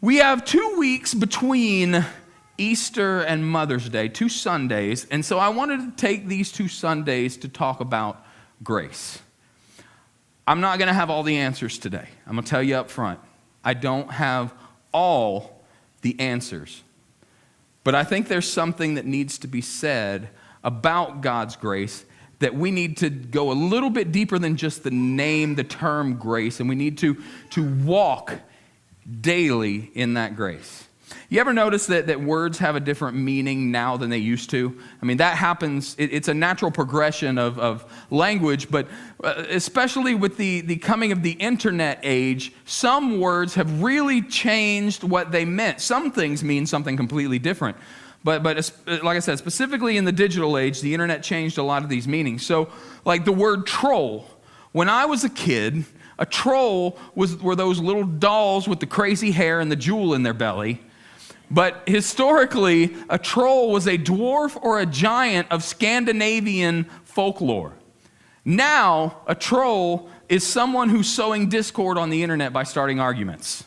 We have 2 weeks between Easter and Mother's Day, 2 Sundays, and so I wanted to take these 2 Sundays to talk about grace. I'm not going to have all the answers today. I'm going to tell you up front. I don't have all the answers. But I think there's something that needs to be said about God's grace, that we need to go a little bit deeper than just the term grace, and we need to walk daily in that grace. You ever notice that words have a different meaning now than they used to? I mean, that happens. It's a natural progression of language, but especially with the coming of the internet age, some words have really changed what they meant. Some things mean something completely different. But like I said, specifically in the digital age, the internet changed a lot of these meanings. So, like the word troll. When I was a kid, a troll were those little dolls with the crazy hair and the jewel in their belly. But historically, a troll was a dwarf or a giant of Scandinavian folklore. Now, a troll is someone who's sowing discord on the internet by starting arguments.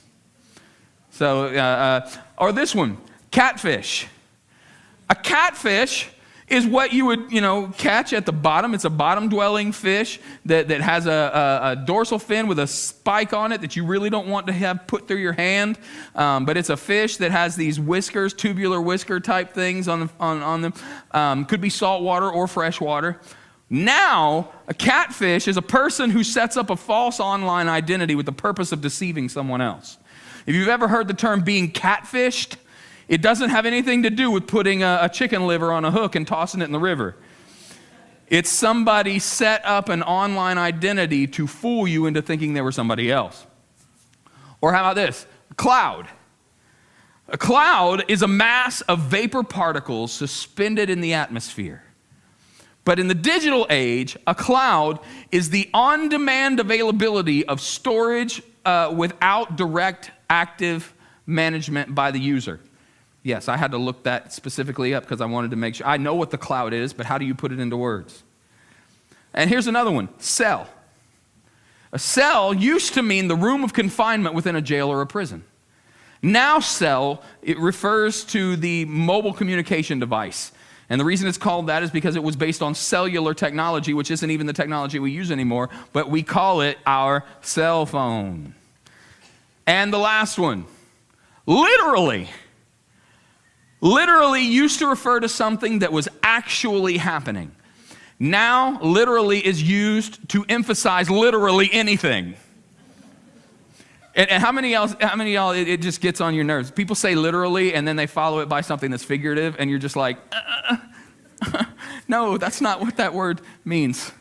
So, or this one, catfish. A catfish is what you would, catch at the bottom. It's a bottom-dwelling fish that has a dorsal fin with a spike on it that you really don't want to have put through your hand. But it's a fish that has these whiskers, tubular whisker type things on them. Could be saltwater or freshwater. Now, a catfish is a person who sets up a false online identity with the purpose of deceiving someone else. If you've ever heard the term being catfished, it doesn't have anything to do with putting a chicken liver on a hook and tossing it in the river. It's somebody set up an online identity to fool you into thinking they were somebody else. Or how about this? A cloud. A cloud is a mass of vapor particles suspended in the atmosphere. But in the digital age, a cloud is the on-demand availability of storage without direct active management by the user. Yes, I had to look that specifically up because I wanted to make sure. I know what the cloud is, but how do you put it into words? And here's another one, cell. A cell used to mean the room of confinement within a jail or a prison. Now cell, it refers to the mobile communication device. And the reason it's called that is because it was based on cellular technology, which isn't even the technology we use anymore, but we call it our cell phone. And the last one, literally used to refer to something that was actually happening. Now, literally is used to emphasize literally anything. And how many of y'all, it just gets on your nerves? People say literally, and then they follow it by something that's figurative, and you're just like, no, that's not what that word means.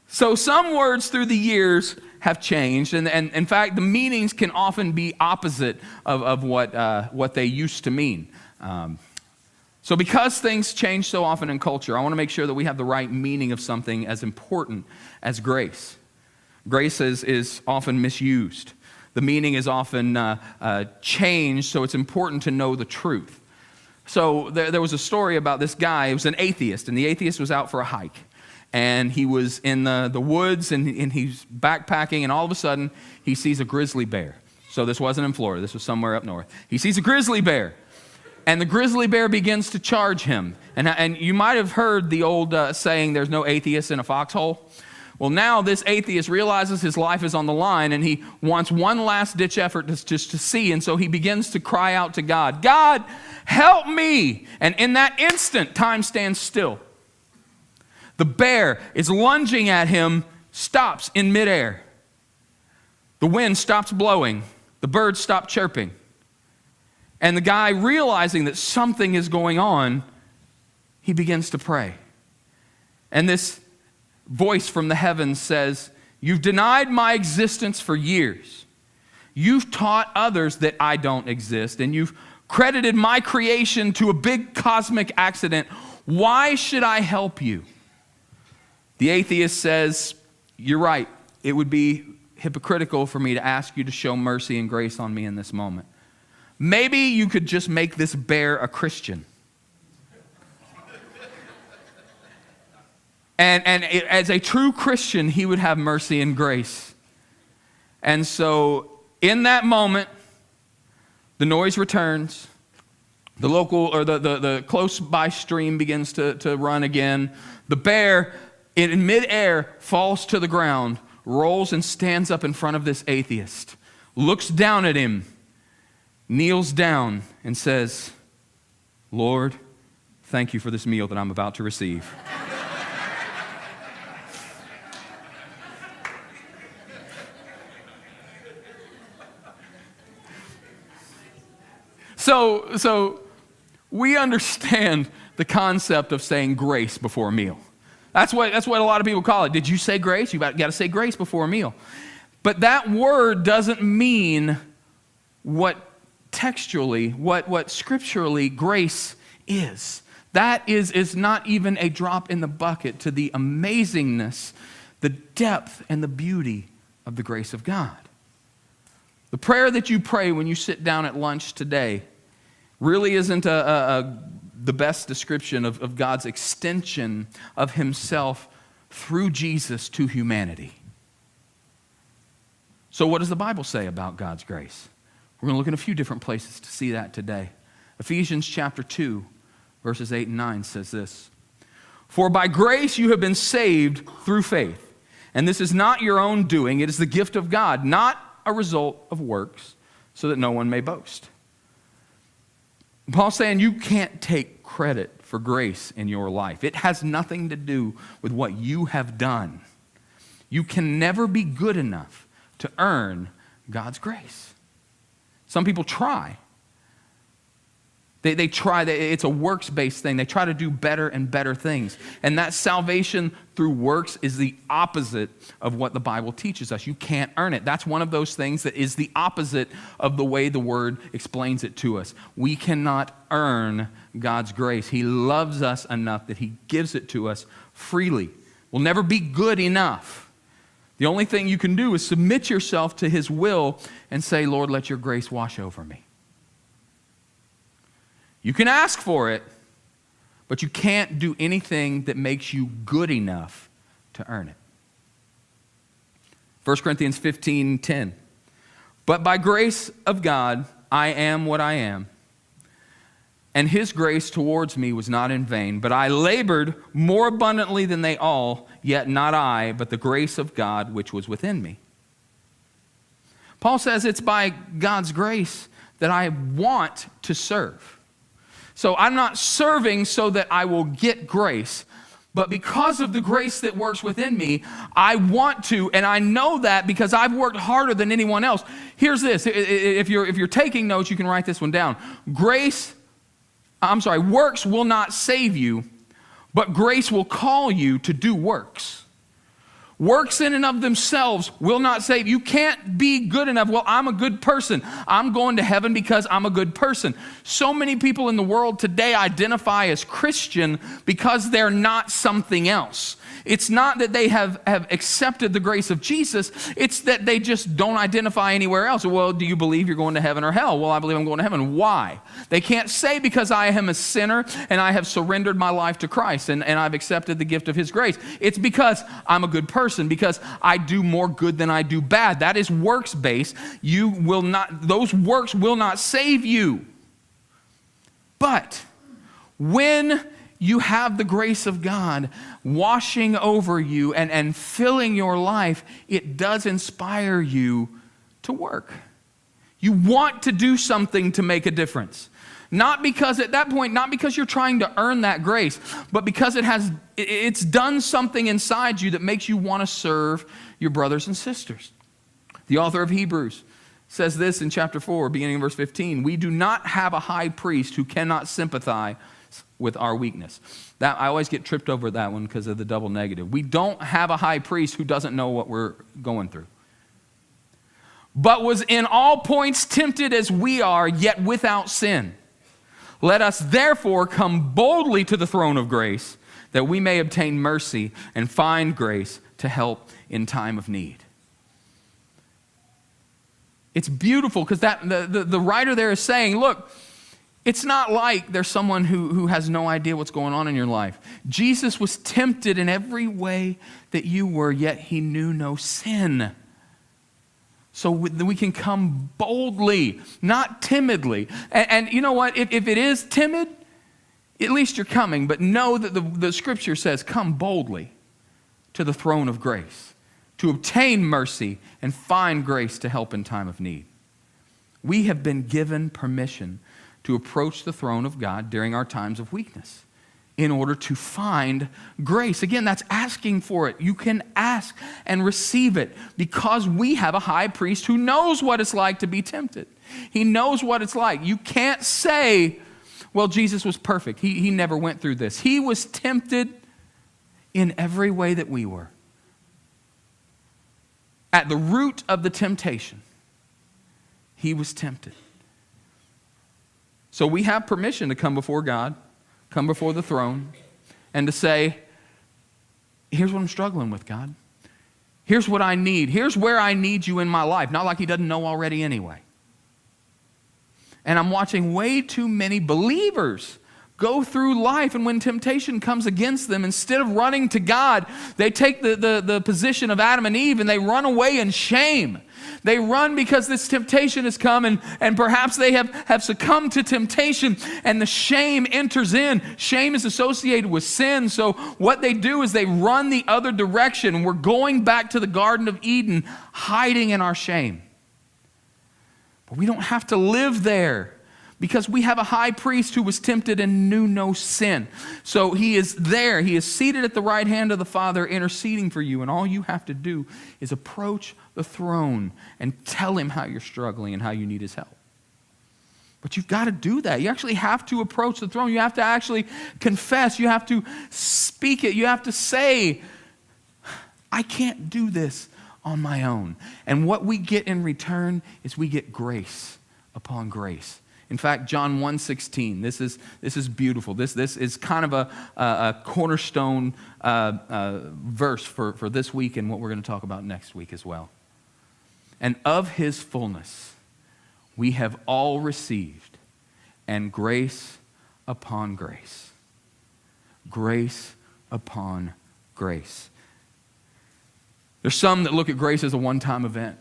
So some words through the years have changed, and in fact, the meanings can often be opposite of what they used to mean. So because things change so often in culture, I want to make sure that we have the right meaning of something as important as grace. Grace is often misused. The meaning is often changed, so it's important to know the truth. So there was a story about this guy. He was an atheist, and the atheist was out for a hike. And he was in the woods, and he's backpacking, and all of a sudden, he sees a grizzly bear. So this wasn't in Florida. This was somewhere up north. He sees a grizzly bear, and the grizzly bear begins to charge him. And you might have heard the old saying, there's no atheist in a foxhole. Well, now this atheist realizes his life is on the line, and he wants one last-ditch effort just to see, and so he begins to cry out to God, God, help me! And in that instant, time stands still. The bear is lunging at him, stops in midair. The wind stops blowing. The birds stop chirping. And the guy, realizing that something is going on, he begins to pray. And this voice from the heavens says, you've denied my existence for years. You've taught others that I don't exist, and you've credited my creation to a big cosmic accident. Why should I help you? The atheist says, you're right. It would be hypocritical for me to ask you to show mercy and grace on me in this moment. Maybe you could just make this bear a Christian. And as a true Christian, he would have mercy and grace. And so in that moment, The noise returns. The local or the close by stream begins to run again. The bear in midair falls to the ground, rolls and stands up in front of this atheist, looks down at him, kneels down and says, "Lord, thank you for this meal that I'm about to receive." So we understand the concept of saying grace before a meal. That's what a lot of people call it. Did you say grace? You got to say grace before a meal. But that word doesn't mean what textually, what scripturally grace is. That is not even a drop in the bucket to the amazingness, the depth, and the beauty of the grace of God. The prayer that you pray when you sit down at lunch today really isn't the best description of God's extension of himself through Jesus to humanity. So what does the Bible say about God's grace? We're going to look in a few different places to see that today. Ephesians chapter 2, verses 8 and 9 says this: "For by grace you have been saved through faith, and this is not your own doing, it is the gift of God, not a result of works, so that no one may boast." Paul's saying you can't take credit for grace in your life. It has nothing to do with what you have done. You can never be good enough to earn God's grace. Some people try. They try. It's a works-based thing. They try to do better and better things. And that salvation through works is the opposite of what the Bible teaches us. You can't earn it. That's one of those things that is the opposite of the way the Word explains it to us. We cannot earn God's grace. He loves us enough that he gives it to us freely. We'll never be good enough. The only thing you can do is submit yourself to his will and say, "Lord, let your grace wash over me." You can ask for it, but you can't do anything that makes you good enough to earn it. 1 Corinthians 15:10. "But by grace of God, I am what I am. And his grace towards me was not in vain. But I labored more abundantly than they all, yet not I, but the grace of God which was within me." Paul says it's by God's grace that I want to serve. So I'm not serving so that I will get grace, but because of the grace that works within me, I want to, and I know that because I've worked harder than anyone else. Here's this. If you're taking notes, you can write this one down. Works will not save you, but grace will call you to do works. Works in and of themselves will not save. You can't be good enough. Well, I'm a good person. I'm going to heaven because I'm a good person. So many people in the world today identify as Christian because they're not something else. It's not that they have accepted the grace of Jesus. It's that they just don't identify anywhere else. Well, do you believe you're going to heaven or hell? Well, I believe I'm going to heaven. Why? They can't say because I am a sinner and I have surrendered my life to Christ and I've accepted the gift of his grace. It's because I'm a good person, because I do more good than I do bad. That is works-based. Those works will not save you. But when you have the grace of God washing over you and filling your life, it does inspire you to work. You want to do something to make a difference. Not because at that point, not because you're trying to earn that grace, but because it's done something inside you that makes you want to serve your brothers and sisters. The author of Hebrews says this in chapter 4, beginning in verse 15, "We do not have a high priest who cannot sympathize with our weakness." That I always get tripped over that one because of the double negative. We don't have a high priest who doesn't know what we're going through. "But was in all points tempted as we are, yet without sin. Let us therefore come boldly to the throne of grace, that we may obtain mercy and find grace to help in time of need." It's beautiful because the writer there is saying, look, it's not like there's someone who has no idea what's going on in your life. Jesus was tempted in every way that you were, yet he knew no sin. So we can come boldly, not timidly. And you know what? If it is timid, at least you're coming. But know that the Scripture says, come boldly to the throne of grace to obtain mercy and find grace to help in time of need. We have been given permission to approach the throne of God during our times of weakness in order to find grace. Again, that's asking for it. You can ask and receive it because we have a high priest who knows what it's like to be tempted. He knows what it's like. You can't say, well, Jesus was perfect. He never went through this. He was tempted in every way that we were. At the root of the temptation, he was tempted. So we have permission to come before God, come before the throne, and to say, here's what I'm struggling with, God. Here's what I need. Here's where I need you in my life. Not like he doesn't know already anyway. And I'm watching way too many believers go through life, and when temptation comes against them, instead of running to God, they take the position of Adam and Eve, and they run away in shame. They run because this temptation has come, and perhaps they have succumbed to temptation, and the shame enters in. Shame is associated with sin, so what they do is they run the other direction. We're going back to the Garden of Eden, hiding in our shame. But we don't have to live there, because we have a high priest who was tempted and knew no sin. So he is there. He is seated at the right hand of the Father, interceding for you. And all you have to do is approach the throne and tell him how you're struggling and how you need his help. But you've got to do that. You actually have to approach the throne. You have to actually confess. You have to speak it. You have to say, I can't do this on my own. And what we get in return is we get grace upon grace. In fact, John 1:16, this is beautiful. This is kind of a cornerstone verse for this week and what we're going to talk about next week as well. And of his fullness we have all received, and grace upon grace. Grace upon grace. There's some that look at grace as a one-time event.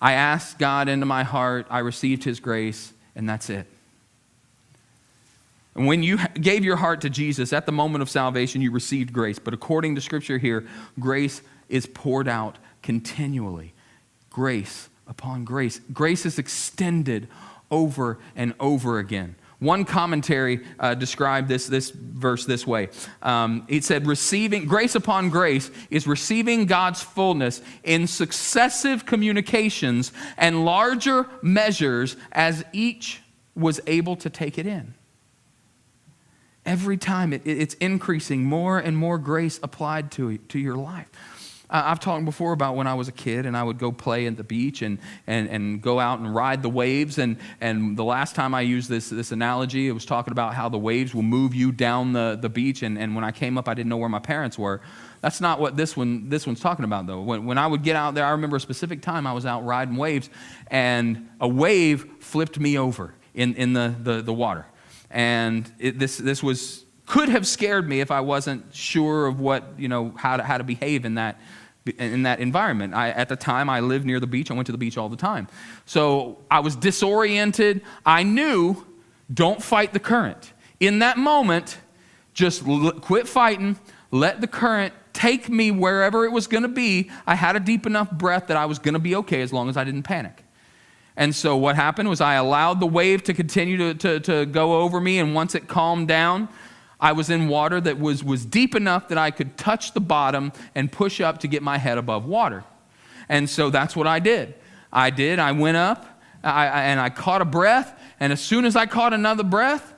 I asked God into my heart, I received his grace, and that's it. And when you gave your heart to Jesus, at the moment of salvation, you received grace. But according to Scripture here, grace is poured out continually. Grace upon grace. Grace is extended over and over again. One commentary described this verse this way. It said, receiving grace upon grace is receiving God's fullness in successive communications and larger measures as each was able to take it in. Every time it's increasing, more and more grace applied to your life. I've talked before about when I was a kid and I would go play at the beach and go out and ride the waves. And the last time I used this analogy, it was talking about how the waves will move you down the beach. And when I came up, I didn't know where my parents were. That's not what this one's talking about, though. When I would get out there, I remember a specific time I was out riding waves, and a wave flipped me over in the water. And this could have scared me if I wasn't sure of what, how to behave in that environment. At the time, I lived near the beach. I went to the beach all the time. So I was disoriented. I knew, don't fight the current. In that moment, just quit fighting. Let the current take me wherever it was going to be. I had a deep enough breath that I was going to be okay as long as I didn't panic. And so what happened was I allowed the wave to continue to go over me, and once it calmed down, I was in water that was deep enough that I could touch the bottom and push up to get my head above water. And so that's what I did. I went up, and I caught a breath, and as soon as I caught another breath,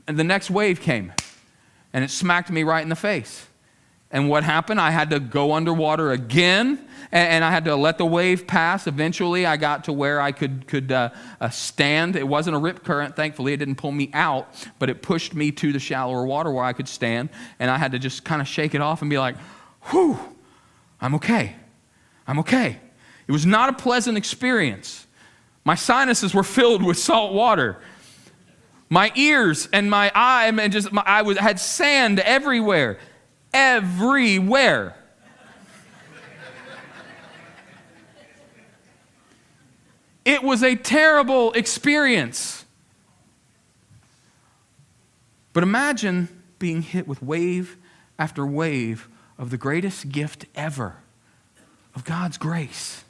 the next wave came, and it smacked me right in the face. And what happened? I had to go underwater again, and I had to let the wave pass. Eventually, I got to where I could stand. It wasn't a rip current, thankfully. It didn't pull me out, but it pushed me to the shallower water where I could stand. And I had to just kind of shake it off and be like, whew, I'm okay. I'm okay. It was not a pleasant experience. My sinuses were filled with salt water. My ears and my eye, and I had sand everywhere. Everywhere. It was a terrible experience. But imagine being hit with wave after wave of the greatest gift ever, of God's grace.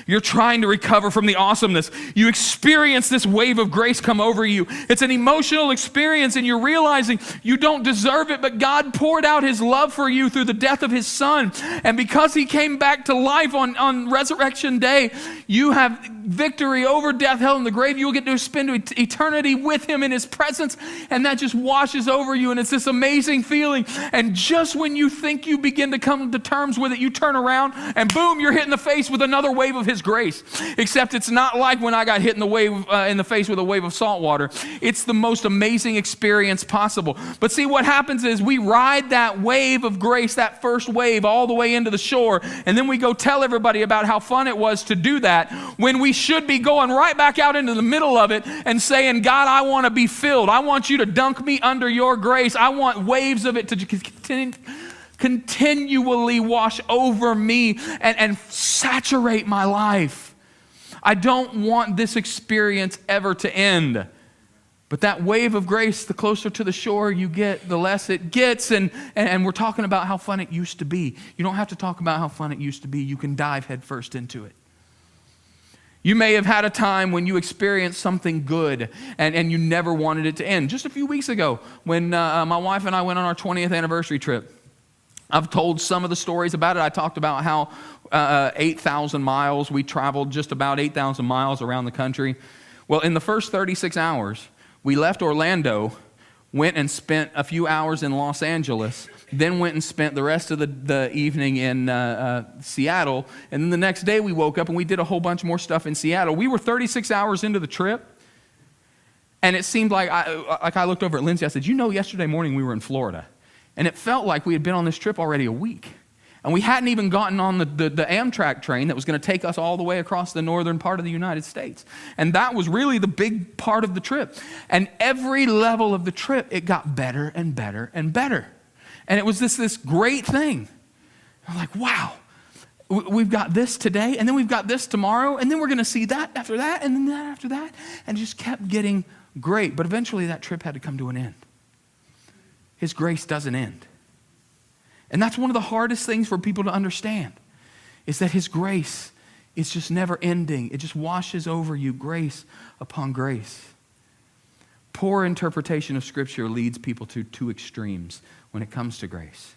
You're trying to recover from the awesomeness. You experience this wave of grace come over you. It's an emotional experience, and you're realizing you don't deserve it, but God poured out his love for you through the death of his son. And because he came back to life on Resurrection Day, you have victory over death, hell, and the grave. You'll get to spend eternity with him in his presence, and that just washes over you, and it's this amazing feeling. And just when you think you begin to come to terms with it, you turn around, and boom, you're hit in the face with another wave of his grace. Except it's not like when I got hit in the face with a wave of salt water. It's the most amazing experience possible. But see, what happens is we ride that wave of grace, that first wave, all the way into the shore, and then we go tell everybody about how fun it was to do that, when we should be going right back out into the middle of it and saying, God, I want to be filled. I want you to dunk me under your grace. I want waves of it to continually wash over me and saturate my life. I don't want this experience ever to end. But that wave of grace, the closer to the shore you get, the less it gets. And we're talking about how fun it used to be. You don't have to talk about how fun it used to be. You can dive headfirst into it. You may have had a time when you experienced something good and you never wanted it to end. Just a few weeks ago, when my wife and I went on our 20th anniversary trip, I've told some of the stories about it. I talked about how 8,000 miles, we traveled just about 8,000 miles around the country. Well, in the first 36 hours, we left Orlando, went and spent a few hours in Los Angeles, then went and spent the rest of the evening in Seattle, and then the next day we woke up and we did a whole bunch more stuff in Seattle. We were 36 hours into the trip, and it seemed like I looked over at Lindsay. I said, yesterday morning we were in Florida. And it felt like we had been on this trip already a week. And we hadn't even gotten on the Amtrak train that was going to take us all the way across the northern part of the United States. And that was really the big part of the trip. And every level of the trip, it got better and better and better. And it was this great thing. I'm like, wow, we've got this today, and then we've got this tomorrow, and then we're going to see that after that, and then that after that. And it just kept getting great. But eventually that trip had to come to an end. His grace doesn't end. And that's one of the hardest things for people to understand, is that his grace is just never ending. It just washes over you, grace upon grace. Poor interpretation of Scripture leads people to two extremes when it comes to grace.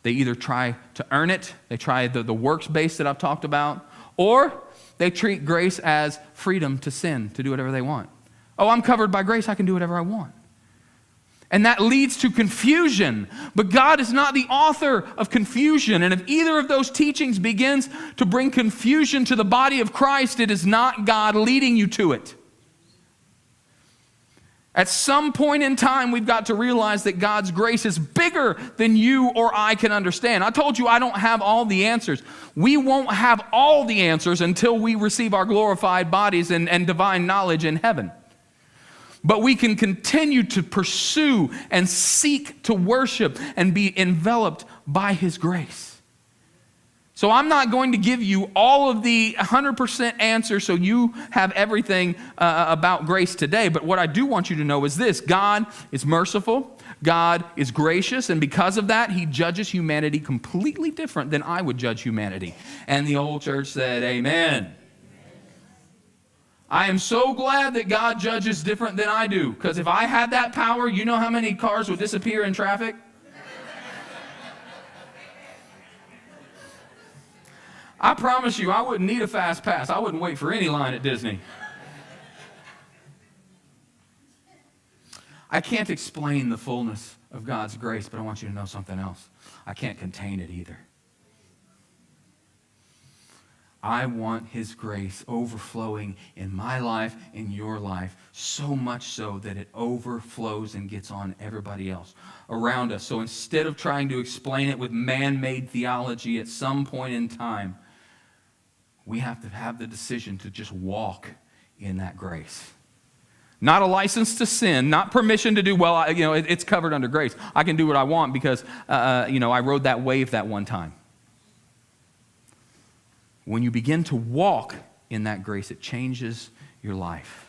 They either try to earn it, they try the works base that I've talked about, or they treat grace as freedom to sin, to do whatever they want. Oh, I'm covered by grace, I can do whatever I want. And that leads to confusion. But God is not the author of confusion. And if either of those teachings begins to bring confusion to the body of Christ, it is not God leading you to it. At some point in time, we've got to realize that God's grace is bigger than you or I can understand. I told you I don't have all the answers. We won't have all the answers until we receive our glorified bodies and divine knowledge in heaven. But we can continue to pursue and seek to worship and be enveloped by his grace. So I'm not going to give you all of the 100% answers so you have everything about grace today. But what I do want you to know is this: God is merciful, God is gracious, and because of that, he judges humanity completely different than I would judge humanity. And the old church said, amen. I am so glad that God judges different than I do, because if I had that power, you know how many cars would disappear in traffic? I promise you, I wouldn't need a fast pass. I wouldn't wait for any line at Disney. I can't explain the fullness of God's grace, but I want you to know something else. I can't contain it either. I want his grace overflowing in my life, in your life, so much so that it overflows and gets on everybody else around us. So instead of trying to explain it with man-made theology at some point in time, we have to have the decision to just walk in that grace. Not a license to sin, not permission to do, it's covered under grace. I can do what I want because, I rode that wave that one time. When you begin to walk in that grace. It changes your life.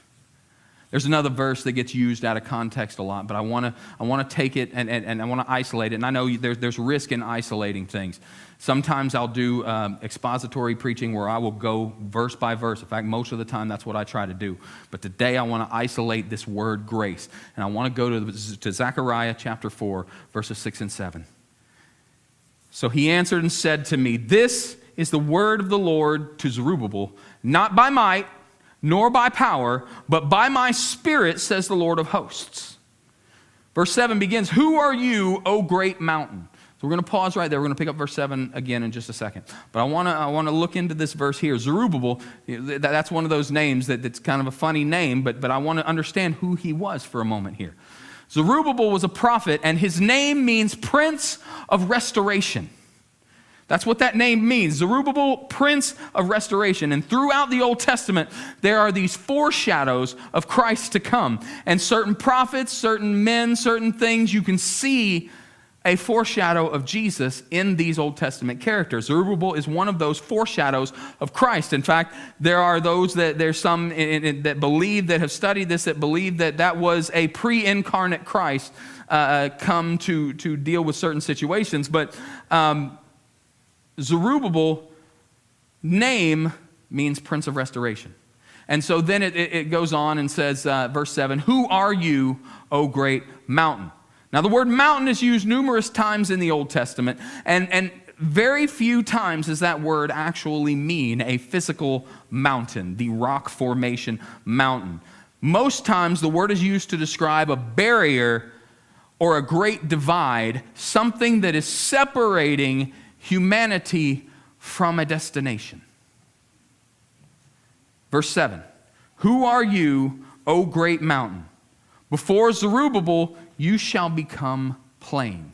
There's another verse that gets used out of context a lot, but I want to take it and I want to isolate it. And I know there's risk in isolating things. Sometimes I'll do expository preaching where I will go verse by verse. In fact, most of the time that's what I try to do. But today I want to isolate this word grace. And I want to go to Zechariah chapter 4, verses 6 and 7. So he answered and said to me, "This is the word of the Lord to Zerubbabel, not by might, nor by power, but by my Spirit, says the Lord of hosts." Verse 7 begins, "Who are you, O great mountain?" So we're going to pause right there. We're going to pick up verse 7 again in just a second. But I want to look into this verse here. Zerubbabel, that's one of those names that's kind of a funny name, but I want to understand who he was for a moment here. Zerubbabel was a prophet, and his name means Prince of Restoration. That's what that name means. Zerubbabel, Prince of Restoration. And throughout the Old Testament, there are these foreshadows of Christ to come. And certain prophets, certain men, certain things, you can see a foreshadow of Jesus in these Old Testament characters. Zerubbabel is one of those foreshadows of Christ. In fact, there's some that believe, that have studied this, that believe that was a pre-incarnate Christ come to deal with certain situations. But Zerubbabel name means Prince of Restoration. And so then it goes on and says, verse 7, "Who are you, O great mountain?" Now the word mountain is used numerous times in the Old Testament, and very few times does that word actually mean a physical mountain, the rock formation mountain. Most times the word is used to describe a barrier or a great divide, something that is separating humanity from a destination. Verse 7, "Who are you, O great mountain? Before Zerubbabel you shall become plain,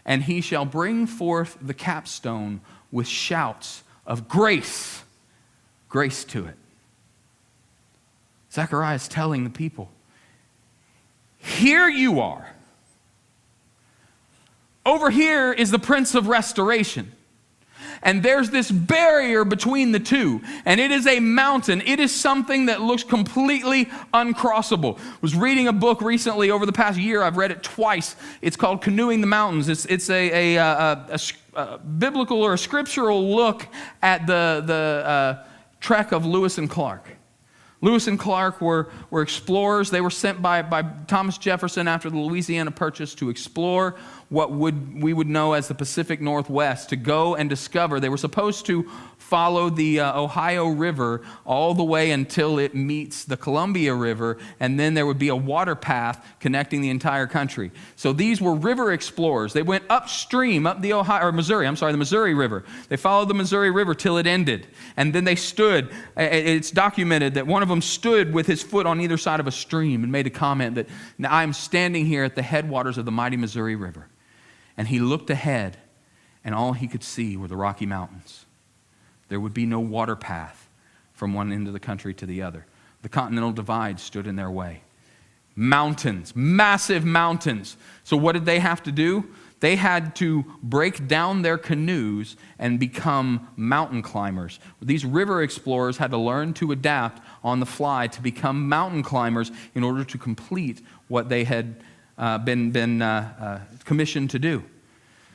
and he shall bring forth the capstone with shouts of grace, grace to it." Zechariah is telling the people, here you are. Over here is the Prince of Restoration. And there's this barrier between the two. And it is a mountain. It is something that looks completely uncrossable. I was reading a book recently over the past year. I've read it twice. It's called Canoeing the Mountains. It's a biblical or a scriptural look at the trek of Lewis and Clark. Lewis and Clark were explorers. They were sent by Thomas Jefferson after the Louisiana Purchase to explore what we would know as the Pacific Northwest, to go and discover. They were supposed to follow the Ohio River all the way until it meets the Columbia River, and then there would be a water path connecting the entire country. So these were river explorers. They went upstream, up the the Missouri River. They followed the Missouri River till it ended, and then they stood. It's documented that one of them stood with his foot on either side of a stream and made a comment that, "Now I'm standing here at the headwaters of the mighty Missouri River." And he looked ahead, and all he could see were the Rocky Mountains. There would be no water path from one end of the country to the other. The Continental Divide stood in their way. Mountains, massive mountains. So what did they have to do? They had to break down their canoes and become mountain climbers. These river explorers had to learn to adapt on the fly to become mountain climbers in order to complete what they had been commissioned to do.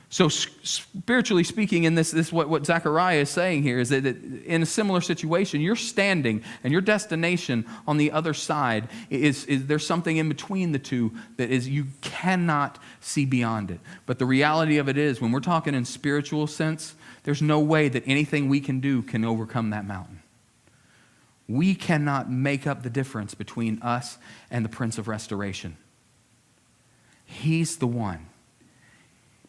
So spiritually speaking, in this what Zechariah is saying here is that in a similar situation, you're standing and your destination on the other side is there's something in between the two that is you cannot see beyond it. But the reality of it is, when we're talking in spiritual sense, there's no way that anything we can do can overcome that mountain. We cannot make up the difference between us and the Prince of Restoration. He's the one.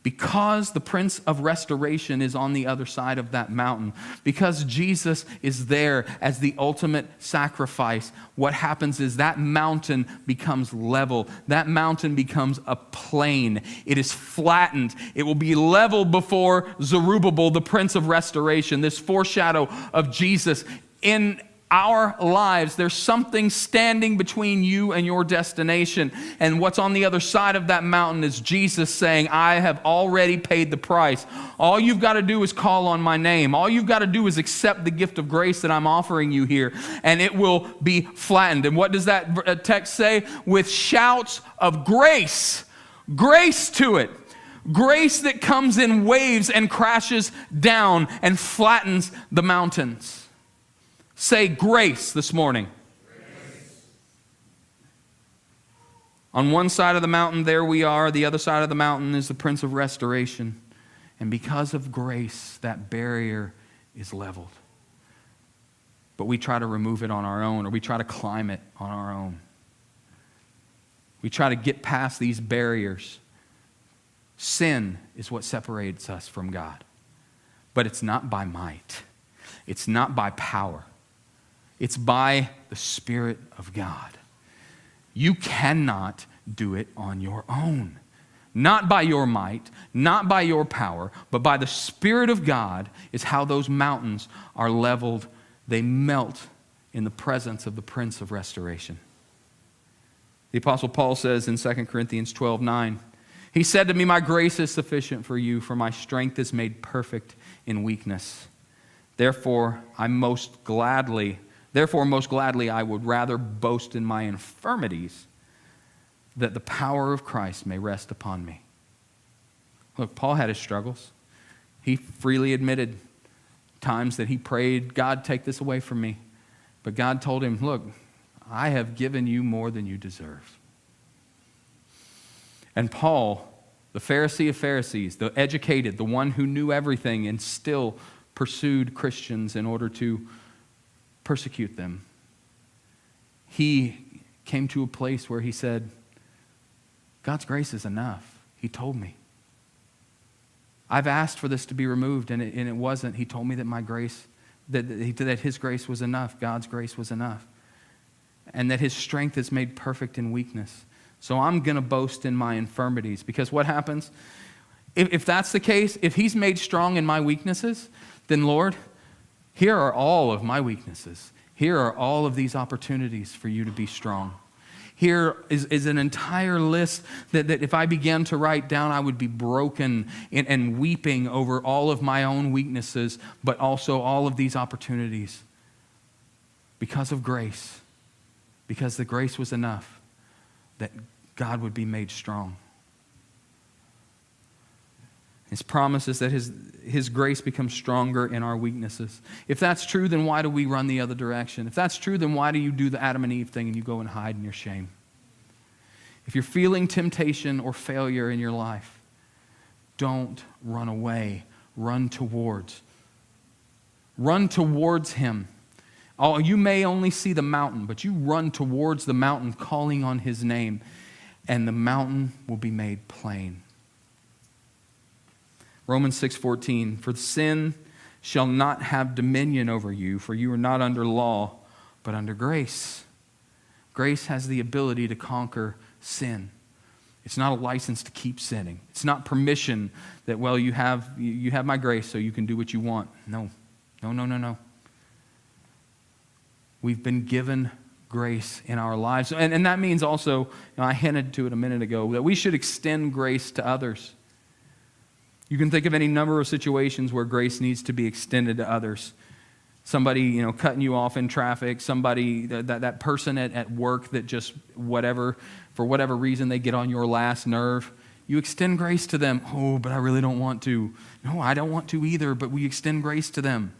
Because the Prince of Restoration is on the other side of that mountain, because Jesus is there as the ultimate sacrifice, what happens is that mountain becomes level. That mountain becomes a plain. It is flattened. It will be level before Zerubbabel, the Prince of Restoration, this foreshadow of Jesus in our lives, there's something standing between you and your destination. And what's on the other side of that mountain is Jesus saying, I have already paid the price. All you've got to do is call on my name. All you've got to do is accept the gift of grace that I'm offering you here, and it will be flattened. And what does that text say? With shouts of grace. Grace to it. Grace that comes in waves and crashes down and flattens the mountains. Say grace this morning. Grace. On one side of the mountain, there we are. The other side of the mountain is the Prince of Restoration. And because of grace, that barrier is leveled. But we try to remove it on our own, or we try to climb it on our own. We try to get past these barriers. Sin is what separates us from God. But it's not by might. It's not by power. It's by the Spirit of God. You cannot do it on your own. Not by your might, not by your power, but by the Spirit of God is how those mountains are leveled. They melt in the presence of the Prince of Restoration. The Apostle Paul says in 2 Corinthians 12:9, he said to me, my grace is sufficient for you, for my strength is made perfect in weakness. Therefore, most gladly I would rather boast in my infirmities, that the power of Christ may rest upon me. Look, Paul had his struggles. He freely admitted times that he prayed, God, take this away from me. But God told him, look, I have given you more than you deserve. And Paul, the Pharisee of Pharisees, the educated, the one who knew everything and still pursued Christians in order to persecute them, he came to a place where he said, God's grace is enough. He told me. I've asked for this to be removed, and it wasn't. He told me that my grace, that his grace was enough. God's grace was enough. And that his strength is made perfect in weakness. So I'm going to boast in my infirmities. Because what happens? If that's the case, if he's made strong in my weaknesses, then Lord, here are all of my weaknesses. Here are all of these opportunities for you to be strong. Here is an entire list that if I began to write down, I would be broken and weeping over all of my own weaknesses, but also all of these opportunities. Because of grace. Because the grace was enough that God would be made strong. His promise is that his grace becomes stronger in our weaknesses. If that's true, then why do we run the other direction? If that's true, then why do you do the Adam and Eve thing and you go and hide in your shame? If you're feeling temptation or failure in your life, don't run away. Run towards. Run towards him. Oh, you may only see the mountain, but you run towards the mountain calling on his name, and the mountain will be made plain. Romans 6:14, for sin shall not have dominion over you, for you are not under law, but under grace. Grace has the ability to conquer sin. It's not a license to keep sinning. It's not permission that, well, you have my grace so you can do what you want. No. We've been given grace in our lives. And that means also, I hinted to it a minute ago, that we should extend grace to others. You can think of any number of situations where grace needs to be extended to others. Somebody, cutting you off in traffic, somebody, that person at work that just for whatever reason, they get on your last nerve. You extend grace to them. Oh, but I really don't want to. No, I don't want to either, but we extend grace to them.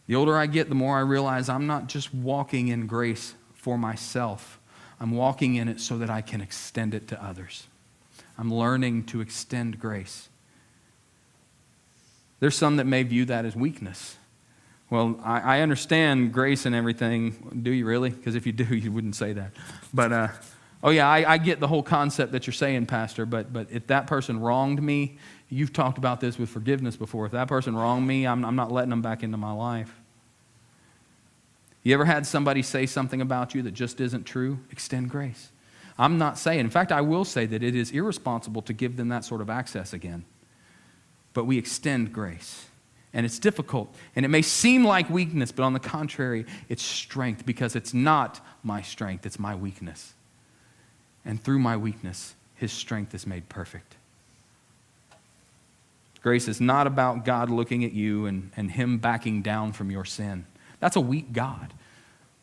The older I get, the more I realize I'm not just walking in grace for myself. I'm walking in it so that I can extend it to others. I'm learning to extend grace. There's some that may view that as weakness. Well, I understand grace and everything. Do you really? Because if you do, you wouldn't say that. But, I get the whole concept that you're saying, Pastor, but if that person wronged me, you've talked about this with forgiveness before. If that person wronged me, I'm not letting them back into my life. You ever had somebody say something about you that just isn't true? Extend grace. I'm not saying, in fact, I will say that it is irresponsible to give them that sort of access again. But we extend grace. And it's difficult, and it may seem like weakness, but on the contrary, it's strength, because it's not my strength, it's my weakness. And through my weakness, his strength is made perfect. Grace is not about God looking at you and him backing down from your sin. That's a weak God.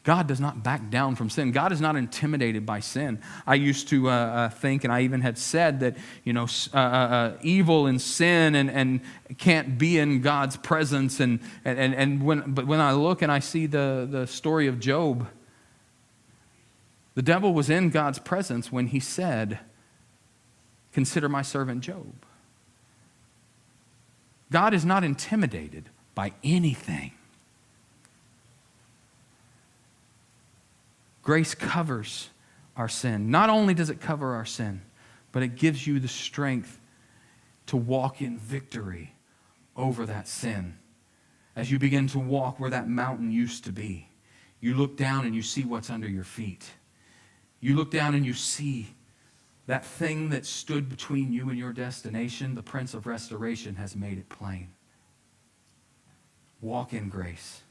God does not back down from sin. God is not intimidated by sin. I used to think, and I even had said that, evil and sin and can't be in God's presence. But when I look and I see the story of Job, the devil was in God's presence when he said, "Consider my servant Job." God is not intimidated by anything. Grace covers our sin. Not only does it cover our sin, but it gives you the strength to walk in victory over that sin. As you begin to walk where that mountain used to be, you look down and you see what's under your feet. You look down and you see that thing that stood between you and your destination. The Prince of Restoration has made it plain. Walk in grace.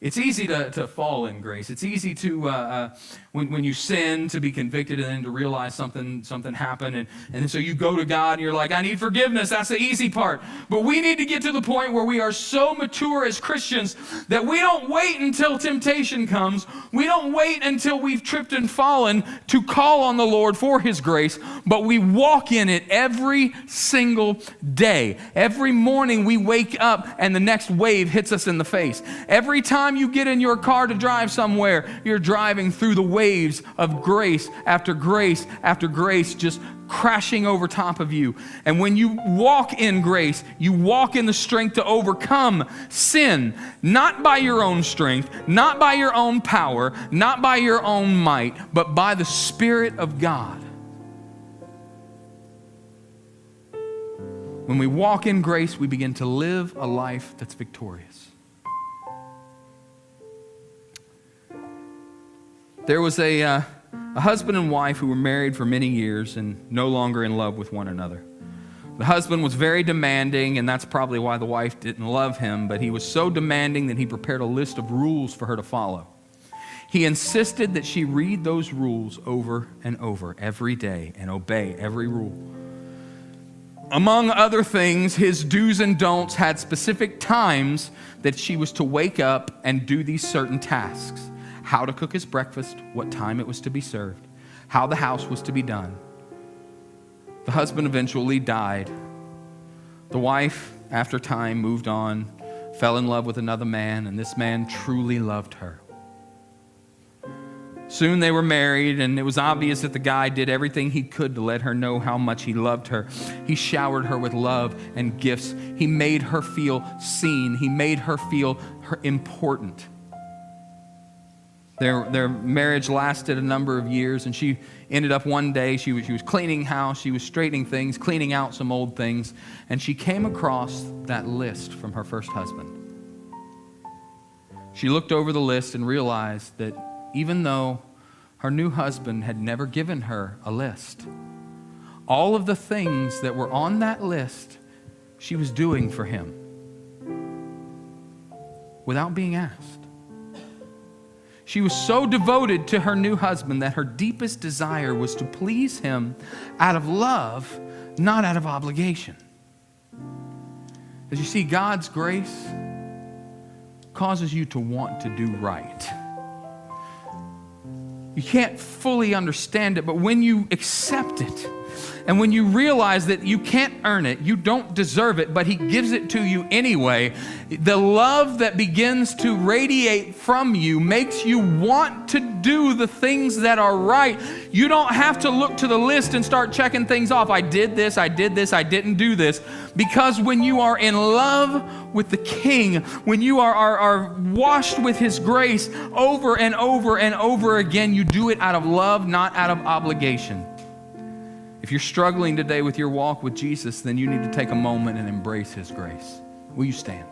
It's easy to fall in grace. It's easy to, when you sin, to be convicted and then to realize something happened. And so you go to God and you're like, I need forgiveness. That's the easy part. But we need to get to the point where we are so mature as Christians that we don't wait until temptation comes. We don't wait until we've tripped and fallen to call on the Lord for his grace, but we walk in it every single day. Every morning we wake up and the next wave hits us in the face. Every time you get in your car to drive somewhere, you're driving through the waves of grace after grace after grace, just crashing over top of you. And when you walk in grace, you walk in the strength to overcome sin, not by your own strength, not by your own power, not by your own might, but by the Spirit of God. When we walk in grace, we begin to live a life that's victorious. There was a husband and wife who were married for many years and no longer in love with one another. The husband was very demanding, and that's probably why the wife didn't love him, but he was so demanding that he prepared a list of rules for her to follow. He insisted that she read those rules over and over every day and obey every rule. Among other things, his do's and don'ts had specific times that she was to wake up and do these certain tasks. How to cook his breakfast, what time it was to be served, how the house was to be done. The husband eventually died. The wife, after time, moved on, fell in love with another man, and this man truly loved her. Soon they were married, and it was obvious that the guy did everything he could to let her know how much he loved her. He showered her with love and gifts. He made her feel seen. He made her feel important. Their marriage lasted a number of years, and she ended up one day, she was cleaning house, she was straightening things, cleaning out some old things, and she came across that list from her first husband. She looked over the list and realized that even though her new husband had never given her a list, all of the things that were on that list she was doing for him without being asked. She was so devoted to her new husband that her deepest desire was to please him out of love, not out of obligation. As you see, God's grace causes you to want to do right. You can't fully understand it, but when you accept it, and when you realize that you can't earn it, you don't deserve it, but he gives it to you anyway, the love that begins to radiate from you makes you want to do the things that are right. You don't have to look to the list and start checking things off. I did this, I didn't do this. Because when you are in love with the King, when you are washed with his grace over and over and over again, you do it out of love, not out of obligation. If you're struggling today with your walk with Jesus, then you need to take a moment and embrace his grace. Will you stand?